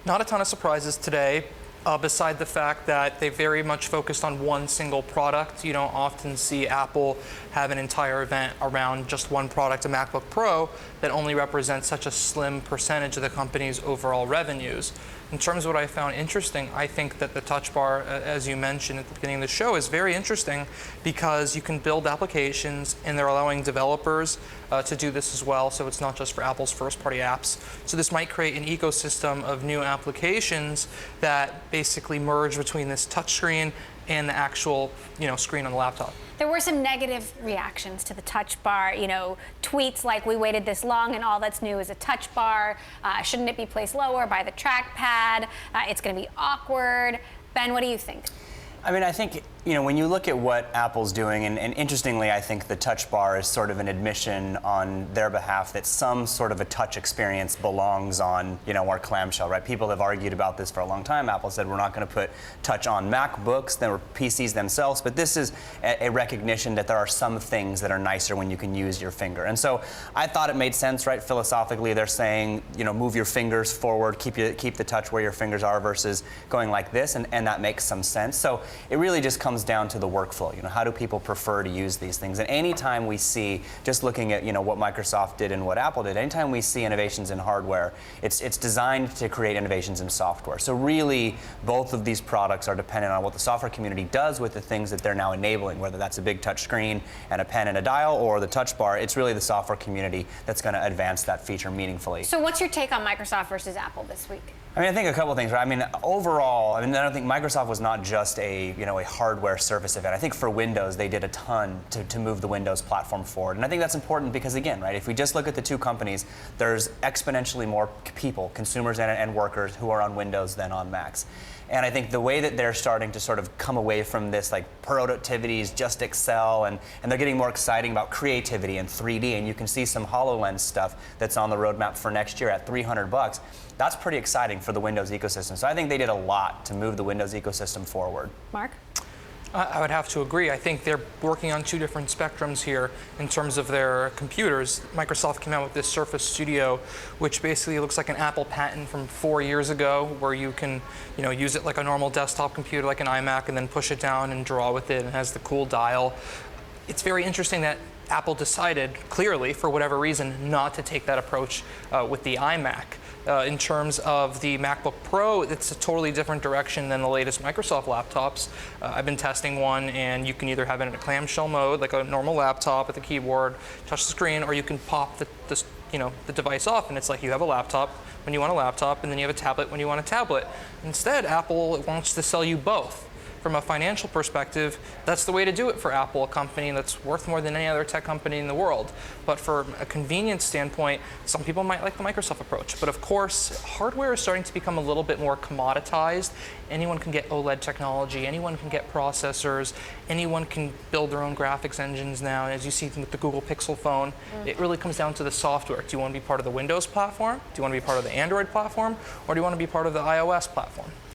Not a ton of surprises today, beside the fact that they very much focused on one single product. You don't often see Apple have an entire event around just one product, a MacBook Pro, that only represents such a slim percentage of the company's overall revenues. In terms of what I found interesting, I think that the Touch Bar, as you mentioned at the beginning of the show, is very interesting because you can build applications and they're allowing developers to do this as well, so it's not just for Apple's first-party apps. So this might create an ecosystem of new applications that basically merge between this touchscreen and the actual, screen on the laptop. There were some negative reactions to the Touch Bar, tweets like, we waited this long and all that's new is a Touch Bar. Shouldn't it be placed lower by the trackpad? It's going to be awkward. Ben, what do you think? I mean, I think, when you look at what Apple's doing, and interestingly, I think the Touch Bar is sort of an admission on their behalf that some sort of a touch experience belongs on, our clamshell, right? People have argued about this for a long time. Apple said we're not going to put touch on MacBooks or PCs themselves, but this is a recognition that there are some things that are nicer when you can use your finger. And so I thought it made sense, right? Philosophically, they're saying, move your fingers forward, keep the touch where your fingers are versus going like this, and that makes some sense. So it really just comes down to the workflow. How do people prefer to use these things? And anytime we see, just looking at what Microsoft did and what Apple did, anytime we see innovations in hardware, it's designed to create innovations in software. So really, both of these products are dependent on what the software community does with the things that they're now enabling, whether that's a big touch screen and a pen and a dial or the Touch Bar. It's really the software community that's going to advance that feature meaningfully. So what's your take on Microsoft versus Apple this week? I think a couple things, right? Overall, I don't think Microsoft was not just a hardware Surface event. I think for Windows, they did a ton to move the Windows platform forward. And I think that's important because, again, right, if we just look at the two companies, there's exponentially more people, consumers and workers, who are on Windows than on Macs. And I think the way that they're starting to sort of come away from this, like, productivity is just Excel, and they're getting more exciting about creativity and 3D, and you can see some HoloLens stuff that's on the roadmap for next year at $300. That's pretty exciting for the Windows ecosystem. So I think they did a lot to move the Windows ecosystem forward. Mark? I would have to agree. I think they're working on two different spectrums here in terms of their computers. Microsoft came out with this Surface Studio, which basically looks like an Apple patent from 4 years ago, where you can, use it like a normal desktop computer, like an iMac, and then push it down and draw with it, and it has the cool dial. It's very interesting that Apple decided, clearly, for whatever reason, not to take that approach with the iMac. In terms of the MacBook Pro, it's a totally different direction than the latest Microsoft laptops. I've been testing one, and you can either have it in a clamshell mode, like a normal laptop with a keyboard, touch the screen, or you can pop the device off, and it's like you have a laptop when you want a laptop, and then you have a tablet when you want a tablet. Instead, Apple wants to sell you both. From a financial perspective, that's the way to do it for Apple, a company that's worth more than any other tech company in the world. But from a convenience standpoint, some people might like the Microsoft approach. But of course, hardware is starting to become a little bit more commoditized. Anyone can get OLED technology, anyone can get processors, anyone can build their own graphics engines now. And as you see with the Google Pixel phone, it really comes down to the software. Do you want to be part of the Windows platform? Do you want to be part of the Android platform? Or do you want to be part of the iOS platform?